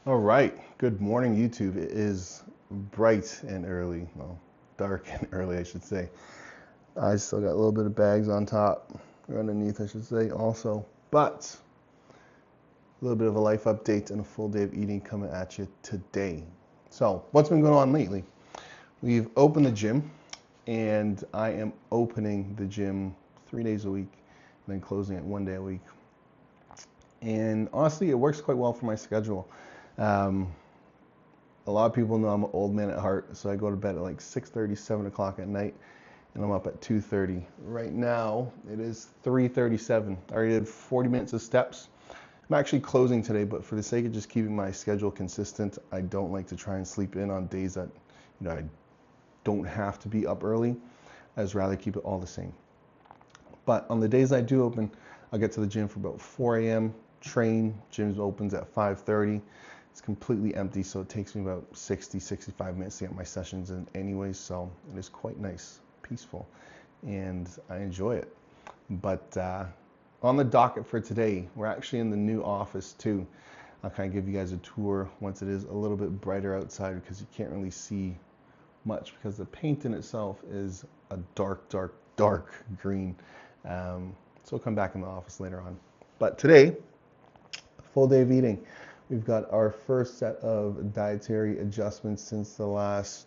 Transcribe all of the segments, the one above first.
All right, good morning, YouTube. It is bright and early, well, dark and early, I should say. I still got a little bit of bags on top, or underneath, I should say, also. But a little bit of a life update and a full day of eating coming at you today. So, what's been going on lately? We've opened the gym, and I am opening the gym 3 days a week, and then closing it 1 day a week. And honestly, it works quite well for my schedule. Um, a lot of people know I'm an old man at heart, so I go to bed at like 6:30, 7 o'clock at night, and I'm up at 2:30. Right now, it is 3:37. I already did 40 minutes of steps. I'm actually closing today, but for the sake of just keeping my schedule consistent, I don't like to try and sleep in on days that, I don't have to be up early. I'd just rather keep it all the same. But on the days I do open, I'll get to the gym for about 4 a.m., train, gym opens at 5:30. It's completely empty, so it takes me about 60, 65 minutes to get my sessions in anyways, so it is quite nice, peaceful, and I enjoy it. But on the docket for today, we're actually in the new office too. I'll kind of give you guys a tour once it is a little bit brighter outside because you can't really see much because the paint in itself is a dark, dark, dark green. So we'll come back in the office later on. But today, full day of eating. We've got our first set of dietary adjustments since the last,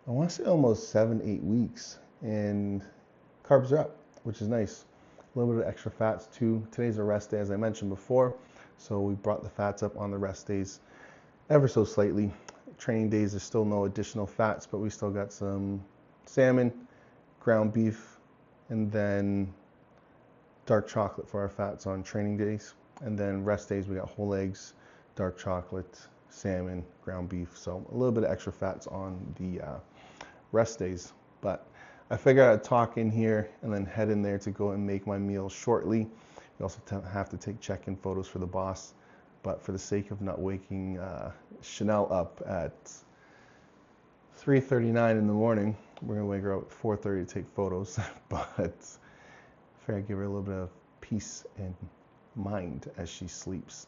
I want to say almost 7, 8 weeks. And carbs are up, which is nice. A little bit of extra fats too. Today's a rest day, as I mentioned before. So we brought the fats up on the rest days ever so slightly. Training days, there's still no additional fats, but we still got some salmon, ground beef, and then dark chocolate for our fats on training days. And then rest days, we got whole eggs, dark chocolate, salmon, ground beef. So a little bit of extra fats on the rest days. But I figured I'd talk in here and then head in there to go and make my meal shortly. We also have to take check-in photos for the boss. But for the sake of not waking Chanel up at 3:39 in the morning, we're gonna wake her up at 4:30 to take photos. But I figure I'd give her a little bit of peace and mind as she sleeps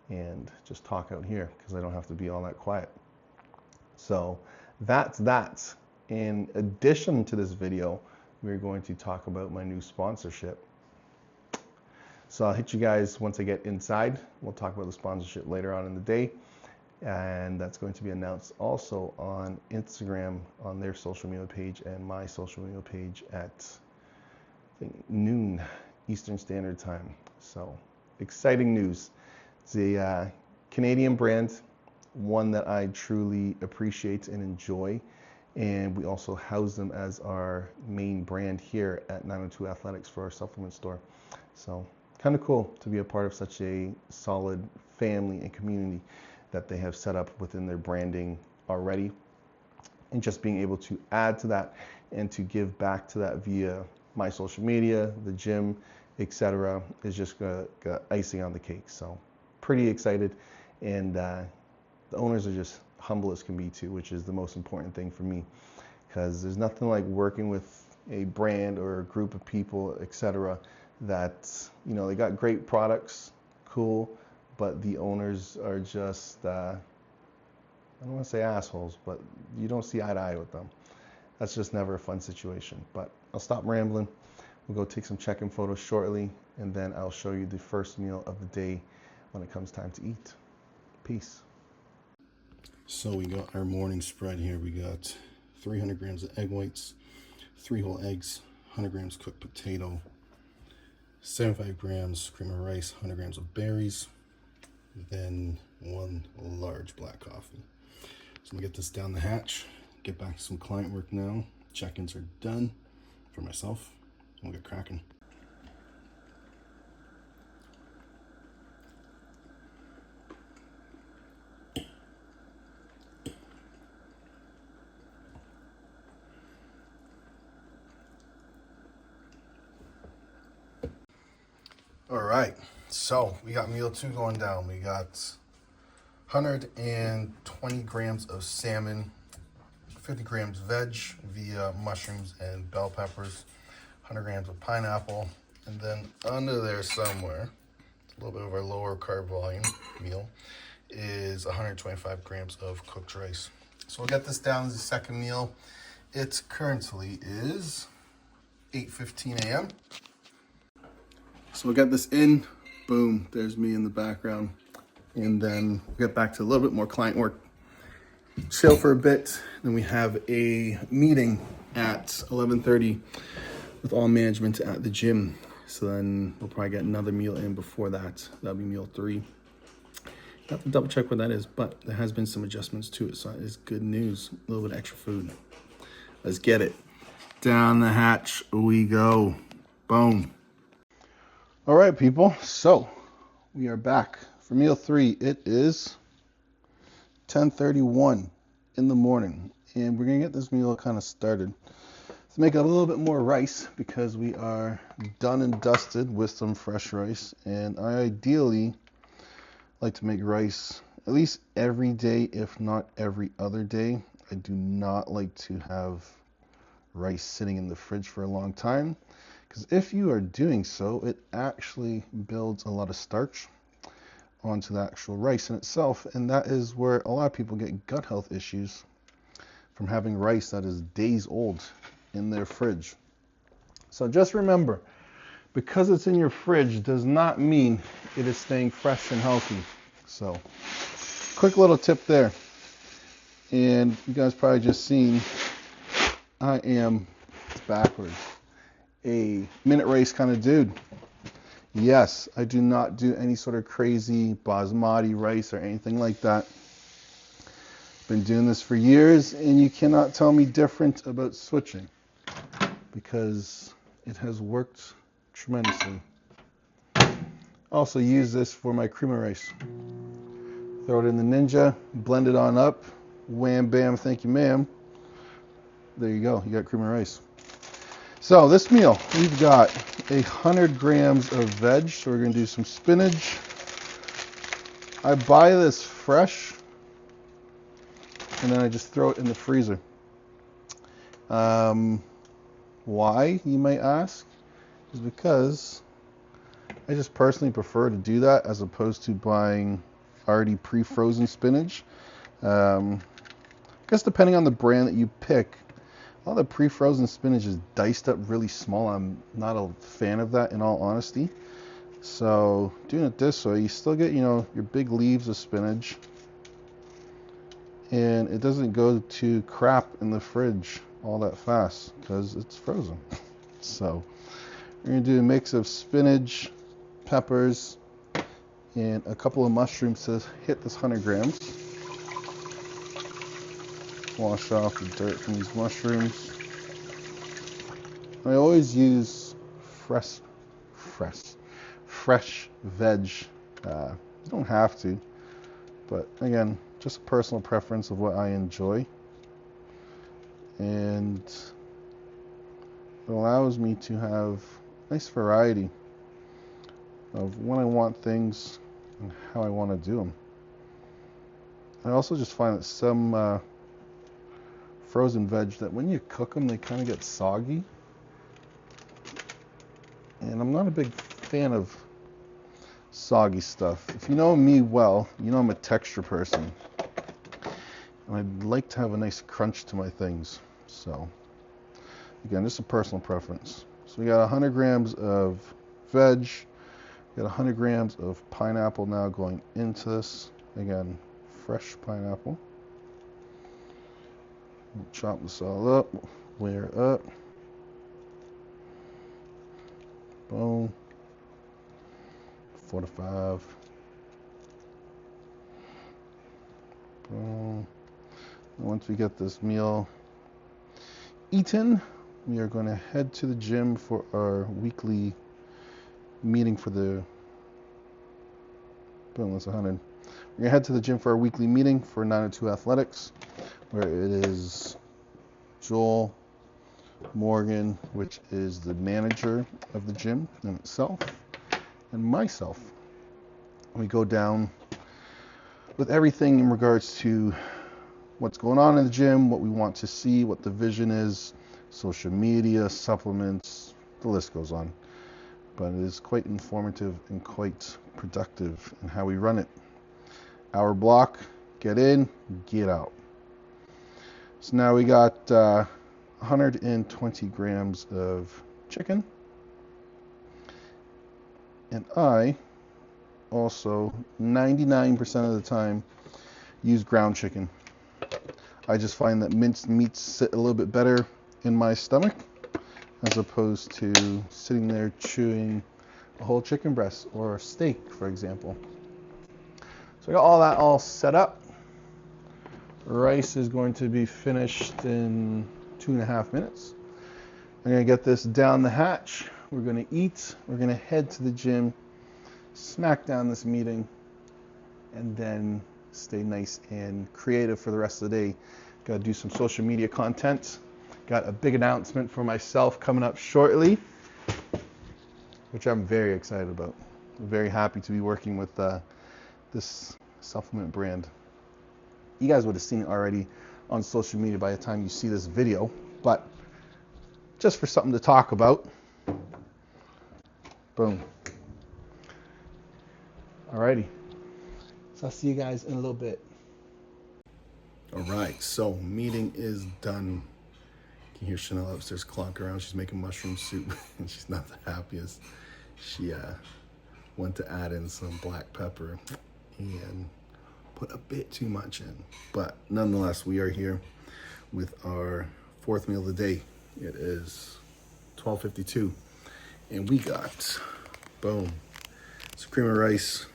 and just talk out here because I don't have to be all that quiet. So that's that. In addition to this video, we're going to talk about my new sponsorship. So I'll hit you guys once I get inside. We'll talk about the sponsorship later on in the day. And that's going to be announced also on Instagram on their social media page and my social media page at I think noon Eastern Standard Time. So exciting news. It's a Canadian brand, one that I truly appreciate and enjoy. And we also house them as our main brand here at 902 Athletics for our supplement store. So kind of cool to be a part of such a solid family and community that they have set up within their branding already. And just being able to add to that and to give back to that via my social media, the gym, etc., is just got icing on the cake. So pretty excited, and the owners are just humble as can be too, which is the most important thing for me, because there's nothing like working with a brand or a group of people, etc., that they got great products, cool, but the owners are just I don't want to say assholes, but you don't see eye to eye with them. That's just never a fun situation. But I'll stop rambling. We'll go take some check-in photos shortly, and then I'll show you the first meal of the day when it comes time to eat. Peace. So we got our morning spread here. We got 300 grams of egg whites, 3 whole eggs, 100 grams cooked potato, 75 grams cream of rice, 100 grams of berries, then 1 large black coffee. So I'm gonna get this down the hatch, get back to some client work now. Check-ins are done for myself. We'll get cracking. All right, so we got meal 2 going down. We got 120 grams of salmon, 50 grams veg via mushrooms and bell peppers, 100 grams of pineapple, and then under there somewhere, a little bit of our lower carb volume meal, is 125 grams of cooked rice. So we'll get this down as the second meal. It currently is 8:15 a.m. So we'll get this in. Boom, there's me in the background. And then we'll get back to a little bit more client work. Chill for a bit. Then we have a meeting at 11:30 with all management at the gym. So then we'll probably get another meal in before that. That'll be meal 3. I have to double check what that is, but there has been some adjustments to it, so it's good news. A little bit of extra food. Let's get it. Down the hatch we go. Boom. All right, people. So we are back for meal 3. It is 10:31 in the morning, and we're gonna get this meal kind of started. Let's make up a little bit more rice because we are done and dusted with some fresh rice, and I ideally like to make rice at least every day, if not every other day. I do not like to have rice sitting in the fridge for a long time, because if you are doing so, it actually builds a lot of starch onto the actual rice in itself, and that is where a lot of people get gut health issues from having rice that is days old in their fridge. So just remember, because it's in your fridge does not mean it is staying fresh and healthy. So, quick little tip there. And you guys probably just seen, I am, it's backwards, a minute race kind of dude. Yes, I do not do any sort of crazy basmati rice or anything like that. Been doing this for years, and you cannot tell me different about switching, because it has worked tremendously. Also use this for my creamer rice. Throw it in the Ninja, blend it on up, wham bam, thank you ma'am. There you go, you got creamer rice. So this meal, we've got 100 grams of veg, so we're gonna do some spinach. I buy this fresh, and then I just throw it in the freezer. Why, you might ask, is because I just personally prefer to do that as opposed to buying already pre-frozen spinach. I guess depending on the brand that you pick, all the pre-frozen spinach is diced up really small. I'm not a fan of that, in all honesty. So doing it this way, you still get, your big leaves of spinach, and it doesn't go to crap in the fridge all that fast because it's frozen. So we're gonna do a mix of spinach, peppers, and a couple of mushrooms to hit this 100 grams. Wash off the dirt from these mushrooms. I always use fresh veg. You don't have to, but again, just a personal preference of what I enjoy. And it allows me to have nice variety of when I want things and how I want to do them. I also just find that some frozen veg, that when you cook them, they kind of get soggy. And I'm not a big fan of soggy stuff. If you know me well, you know I'm a texture person. And I'd like to have a nice crunch to my things. So, again, just a personal preference. So we got 100 grams of veg. We got 100 grams of pineapple now going into this. Again, fresh pineapple. We'll chop this all up, layer it up. Boom. 4 to 5. Boom. And once we get this meal eaten, we are going to head to the gym for our weekly meeting for the, boom, that's 100. We're going to head to the gym for our weekly meeting for 902 Athletics, where it is Joel, Morgan, which is the manager of the gym in itself, and myself. We go down with everything in regards to what's going on in the gym, what we want to see, what the vision is, social media, supplements, the list goes on. but it is quite informative and quite productive in how we run it. Hour block, get in, get out. So now we got 120 grams of chicken. And I also 99% of the time use ground chicken. I just find that minced meats sit a little bit better in my stomach as opposed to sitting there chewing a whole chicken breast or a steak, for example. So I got all that all set up. Rice is going to be finished in 2.5 minutes. I'm going to get this down the hatch. We're going to eat. We're going to head to the gym, smack down this meeting, and then stay nice and creative for the rest of the day. Got to do some social media content. Got a big announcement for myself coming up shortly, which I'm very excited about. I'm very happy to be working with this supplement brand. You guys would have seen it already on social media by the time you see this video, but just for something to talk about. Boom. Alrighty. So I'll see you guys in a little bit. Alright, so meeting is done. You can hear Chanel upstairs clonking around. She's making mushroom soup and she's not the happiest. She went to add in some black pepper and put a bit too much in. But nonetheless, we are here with our fourth meal of the day. It is 12:52 and we got, boom, some cream of rice.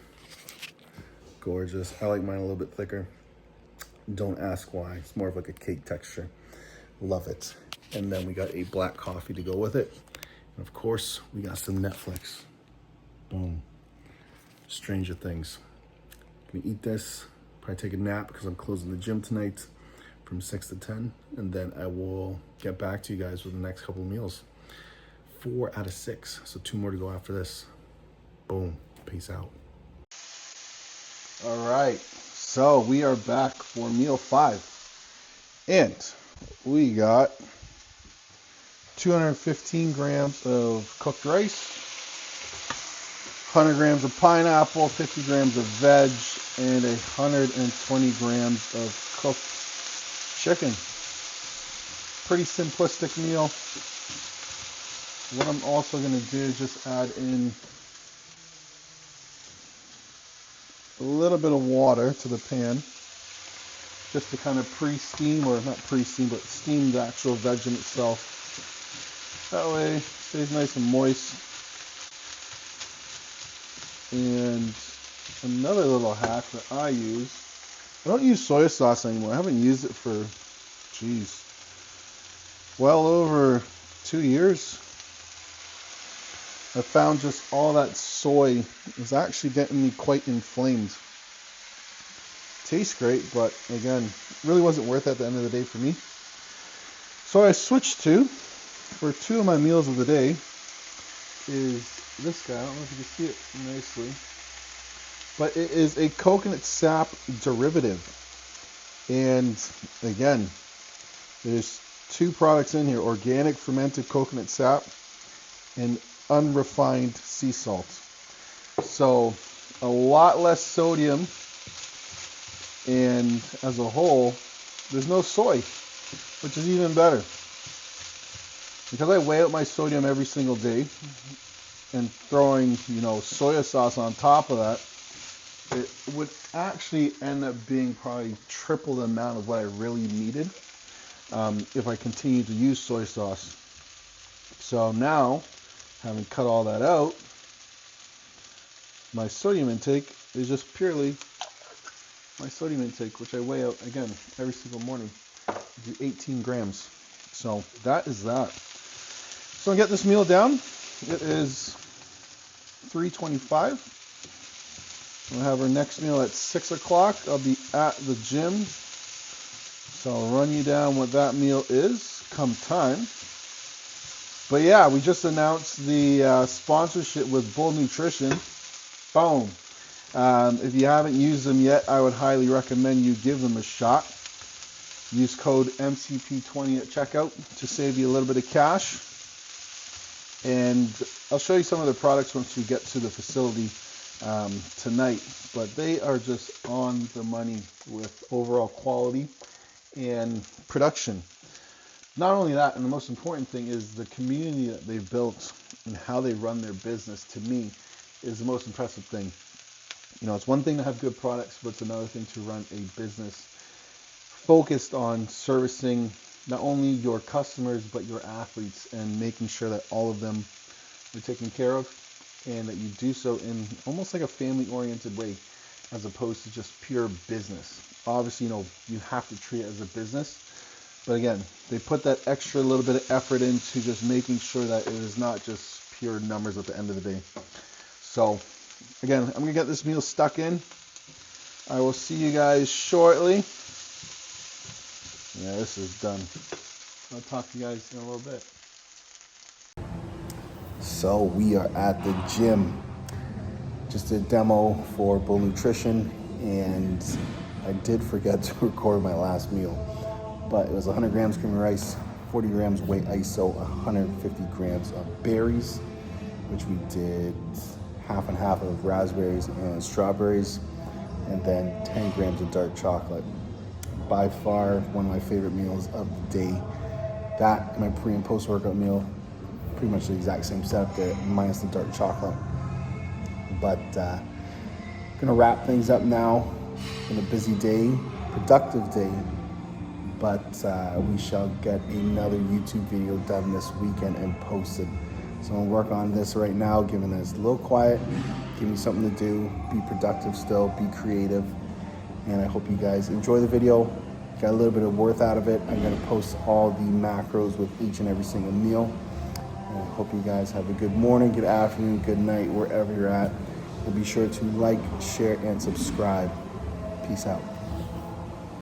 Gorgeous. I like mine a little bit thicker. Don't ask why. It's more of like a cake texture. Love it. And then we got a black coffee to go with it. And of course, we got some Netflix. Boom. Stranger Things. Gonna eat this, probably take a nap because I'm closing the gym tonight from 6 to 10. And then I will get back to you guys with the next couple of meals. 4 out of 6. So 2 more to go after this. Boom. Peace out. All right, so we are back for meal 5, and we got 215 grams of cooked rice, 100 grams of pineapple, 50 grams of veg, and 120 grams of cooked chicken. Pretty simplistic meal. What I'm also going to do is just add in a little bit of water to the pan just to kind of pre-steam, or not pre-steam, but steam the actual veg in itself. That way it stays nice and moist. And another little hack that I don't use soy sauce anymore. I haven't used it for, well over 2 years. I found just all that soy is actually getting me quite inflamed. Tastes great, but again, really wasn't worth it at the end of the day for me. So I switched to, for 2 of my meals of the day, is this guy. I don't know if you can see it nicely, but it is a coconut sap derivative. And again, there's 2 products in here: organic fermented coconut sap and unrefined sea salt. So a lot less sodium, and as a whole, there's no soy, which is even better. Because I weigh out my sodium every single day, and throwing, soy sauce on top of that, it would actually end up being probably triple the amount of what I really needed if I continued to use soy sauce. So now, having cut all that out, my sodium intake is just purely my sodium intake, which I weigh out again every single morning. I do 18 grams. So that is that. So I get this meal down. It is 3:25. We'll have our next meal at 6 o'clock. I'll be at the gym. So I'll run you down what that meal is come time. But yeah, we just announced the sponsorship with Bull Nutrition. Boom. If you haven't used them yet, I would highly recommend you give them a shot. Use code MCP20 at checkout to save you a little bit of cash. And I'll show you some of the products once we get to the facility tonight, but they are just on the money with overall quality and production. Not only that, and the most important thing is the community that they've built and how they run their business, to me, is the most impressive thing. You know, it's one thing to have good products, but it's another thing to run a business focused on servicing not only your customers, but your athletes, and making sure that all of them are taken care of, and that you do so in almost like a family-oriented way, as opposed to just pure business. Obviously, you know, you have to treat it as a business, but again, they put that extra little bit of effort into just making sure that it is not just pure numbers at the end of the day. So, again, I'm going to get this meal stuck in. I will see you guys shortly. Yeah, this is done. I'll talk to you guys in a little bit. So, we are at the gym. Just a demo for Bull Nutrition, and I did forget to record my last meal. But it was 100 grams creamy rice, 40 grams white iso, 150 grams of berries, which we did half and half of raspberries and strawberries, and then 10 grams of dark chocolate. By far one of my favorite meals of the day. That and my pre and post workout meal, pretty much the exact same setup there, minus the dark chocolate. But gonna wrap things up now. In a busy day, productive day, but we shall get another YouTube video done this weekend and posted. So I'm gonna work on this right now, giving us a little quiet, give me something to do, be productive still, be creative, and I hope you guys enjoy the video, got a little bit of worth out of it. I'm gonna post all the macros with each and every single meal, and I hope you guys have a good morning, good afternoon, good night, wherever you're at, and be sure to like, share, and subscribe. Peace out.